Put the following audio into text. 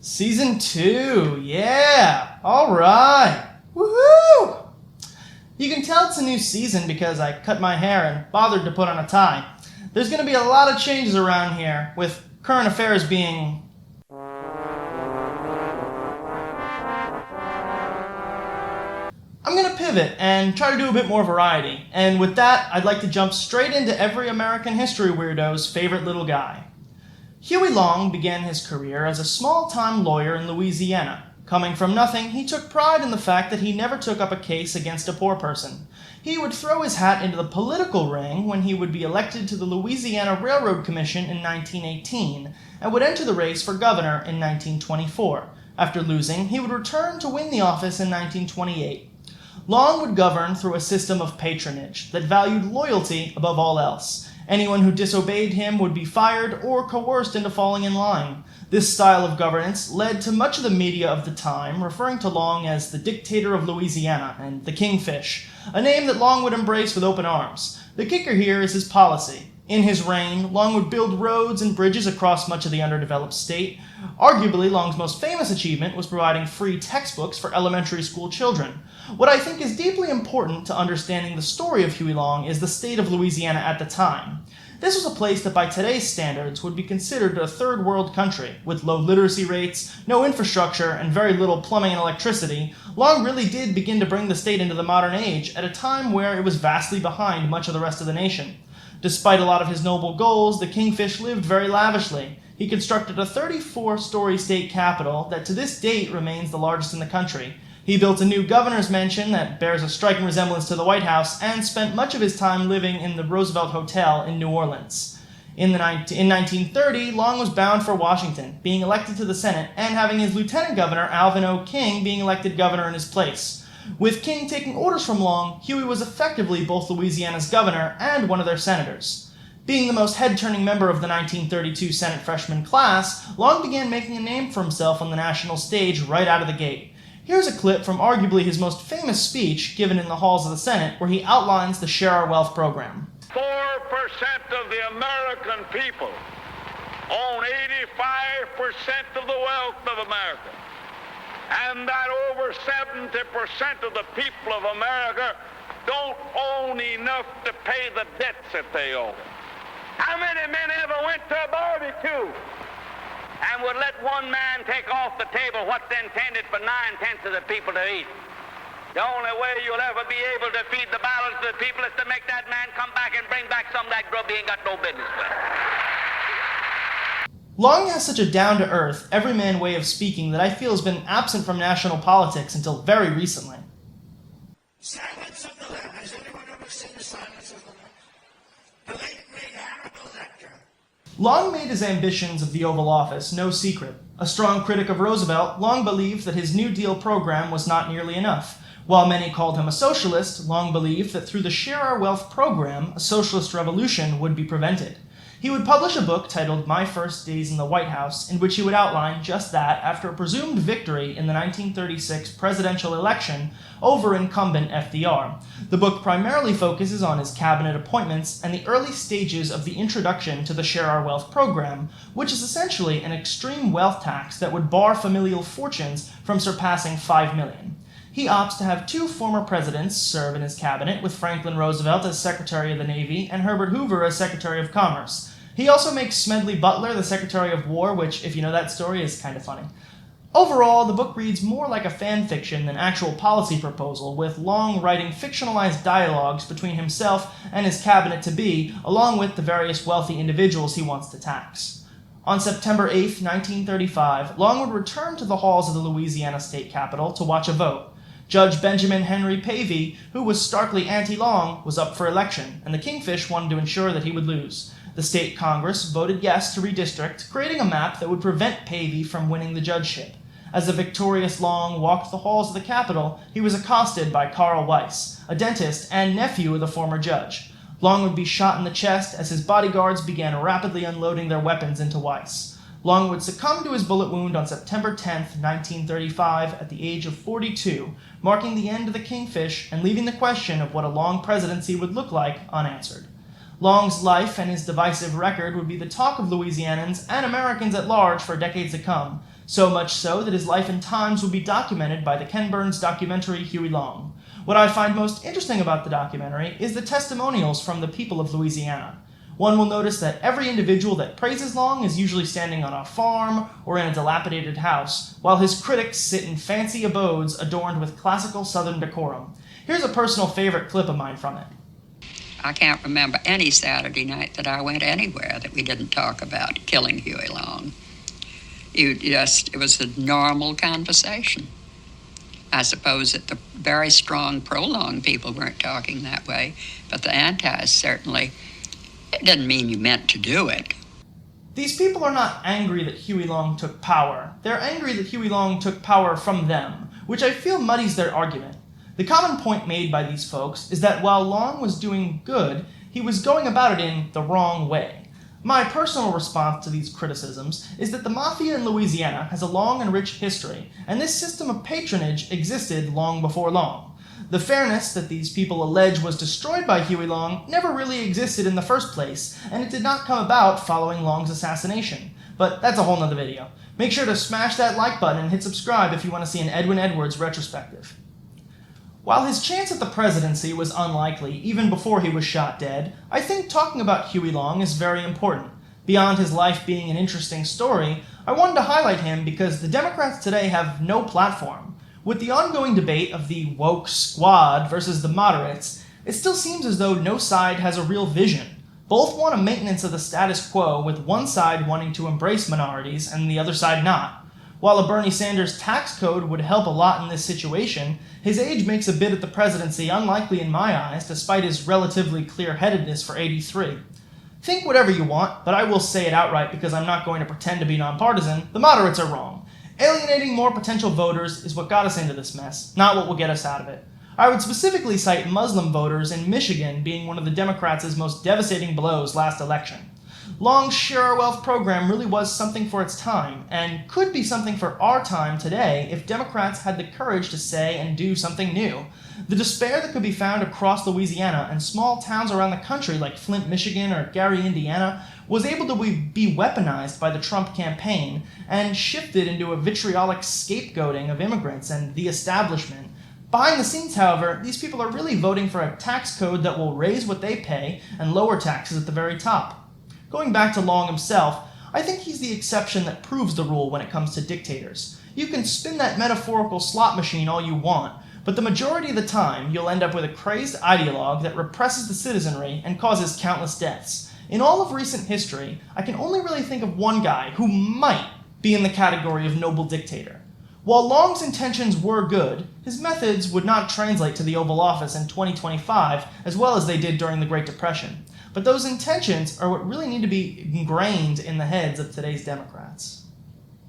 Season 2, yeah! Alright! Woohoo! You can tell it's a new season because I cut my hair and bothered to put on a tie. There's going to be a lot of changes around here, with current affairs being... I'm going to pivot and try to do a bit more variety, and with that, I'd like to jump straight into every American history weirdo's favorite little guy. Huey Long began his career as a small-time lawyer in Louisiana. Coming from nothing, he took pride in the fact that he never took up a case against a poor person. He would throw his hat into the political ring when he would be elected to the Louisiana Railroad Commission in 1918, and would enter the race for governor in 1924. After losing, he would return to win the office in 1928. Long would govern through a system of patronage that valued loyalty above all else. Anyone who disobeyed him would be fired or coerced into falling in line. This style of governance led to much of the media of the time referring to Long as the dictator of Louisiana and the Kingfish, a name that Long would embrace with open arms. The kicker here is his policy. In his reign, Long would build roads and bridges across much of the underdeveloped state. Arguably, Long's most famous achievement was providing free textbooks for elementary school children. What I think is deeply important to understanding the story of Huey Long is the state of Louisiana at the time. This was a place that by today's standards would be considered a third world country. With low literacy rates, no infrastructure, and very little plumbing and electricity, Long really did begin to bring the state into the modern age at a time where it was vastly behind much of the rest of the nation. Despite a lot of his noble goals, the Kingfish lived very lavishly. He constructed a 34-story state capitol that to this date remains the largest in the country. He built a new governor's mansion that bears a striking resemblance to the White House and spent much of his time living in the Roosevelt Hotel in New Orleans. In 1930, Long was bound for Washington, being elected to the Senate, and having his lieutenant governor, Alvin O. King, being elected governor in his place. With King taking orders from Long, Huey was effectively both Louisiana's governor and one of their senators. Being the most head-turning member of the 1932 Senate freshman class, Long began making a name for himself on the national stage right out of the gate. Here's a clip from arguably his most famous speech given in the halls of the Senate, where he outlines the Share Our Wealth program. 4% of the American people own 85% of the wealth of America. And that over 70% of the people of America don't own enough to pay the debts that they owe. How many men ever went to a barbecue and would let one man take off the table what's intended for 9/10 of the people to eat? The only way you'll ever be able to feed the balance of the people is to make that man come back and bring back some of that grub he ain't got no business with. Long has such a down-to-earth, everyman way of speaking that I feel has been absent from national politics until very recently. Silence of the Lambs. Has anyone ever seen the Silence of the Lambs? The late great Hannibal Lecter. Long made his ambitions of the Oval Office no secret. A strong critic of Roosevelt, Long believed that his New Deal program was not nearly enough. While many called him a socialist, Long believed that through the Share Our Wealth program, a socialist revolution would be prevented. He would publish a book titled My First Days in the White House, in which he would outline just that after a presumed victory in the 1936 presidential election over incumbent FDR. The book primarily focuses on his cabinet appointments and the early stages of the introduction to the Share Our Wealth program, which is essentially an extreme wealth tax that would bar familial fortunes from surpassing $5 million. He opts to have two former presidents serve in his cabinet, with Franklin Roosevelt as Secretary of the Navy and Herbert Hoover as Secretary of Commerce. He also makes Smedley Butler the Secretary of War, which, if you know that story, is kind of funny. Overall, the book reads more like a fan fiction than actual policy proposal, with Long writing fictionalized dialogues between himself and his cabinet-to-be, along with the various wealthy individuals he wants to tax. On September 8, 1935, Long would return to the halls of the Louisiana State Capitol to watch a vote. Judge Benjamin Henry Pavey, who was starkly anti-Long, was up for election, and the Kingfish wanted to ensure that he would lose. The state Congress voted yes to redistrict, creating a map that would prevent Pavey from winning the judgeship. As the victorious Long walked the halls of the Capitol, he was accosted by Carl Weiss, a dentist and nephew of the former judge. Long would be shot in the chest as his bodyguards began rapidly unloading their weapons into Weiss. Long would succumb to his bullet wound on September 10, 1935, at the age of 42, marking the end of the Kingfish and leaving the question of what a Long presidency would look like unanswered. Long's life and his divisive record would be the talk of Louisianans and Americans at large for decades to come. So much so that his life and times would be documented by the Ken Burns documentary Huey Long. What I find most interesting about the documentary is the testimonials from the people of Louisiana. One will notice that every individual that praises Long is usually standing on a farm or in a dilapidated house, while his critics sit in fancy abodes adorned with classical Southern decorum. Here's a personal favorite clip of mine from it. I can't remember any Saturday night that I went anywhere that we didn't talk about killing Huey Long. It was a normal conversation. I suppose that the very strong pro-Long people weren't talking that way, but the antis certainly. It doesn't mean you meant to do it. These people are not angry that Huey Long took power. They're angry that Huey Long took power from them, which I feel muddies their argument. The common point made by these folks is that while Long was doing good, he was going about it in the wrong way. My personal response to these criticisms is that the mafia in Louisiana has a long and rich history, and this system of patronage existed long before Long. The fairness that these people allege was destroyed by Huey Long never really existed in the first place, and it did not come about following Long's assassination. But that's a whole nother video. Make sure to smash that like button and hit subscribe if you want to see an Edwin Edwards retrospective. While his chance at the presidency was unlikely even before he was shot dead, I think talking about Huey Long is very important. Beyond his life being an interesting story, I wanted to highlight him because the Democrats today have no platform. With the ongoing debate of the woke squad versus the moderates, it still seems as though no side has a real vision. Both want a maintenance of the status quo, with one side wanting to embrace minorities and the other side not. While a Bernie Sanders tax code would help a lot in this situation, his age makes a bid at the presidency unlikely in my eyes, despite his relatively clear-headedness for 83. Think whatever you want, but I will say it outright because I'm not going to pretend to be nonpartisan. The moderates are wrong. Alienating more potential voters is what got us into this mess, not what will get us out of it. I would specifically cite Muslim voters in Michigan being one of the Democrats' most devastating blows last election. Long's Share Our Wealth program really was something for its time, and could be something for our time today if Democrats had the courage to say and do something new. The despair that could be found across Louisiana and small towns around the country like Flint, Michigan or Gary, Indiana, was able to be weaponized by the Trump campaign and shifted into a vitriolic scapegoating of immigrants and the establishment. Behind the scenes, however, these people are really voting for a tax code that will raise what they pay and lower taxes at the very top. Going back to Long himself, I think he's the exception that proves the rule when it comes to dictators. You can spin that metaphorical slot machine all you want, but the majority of the time you'll end up with a crazed ideologue that represses the citizenry and causes countless deaths. In all of recent history, I can only really think of one guy who might be in the category of noble dictator. While Long's intentions were good, his methods would not translate to the Oval Office in 2025 as well as they did during the Great Depression. But those intentions are what really need to be ingrained in the heads of today's Democrats.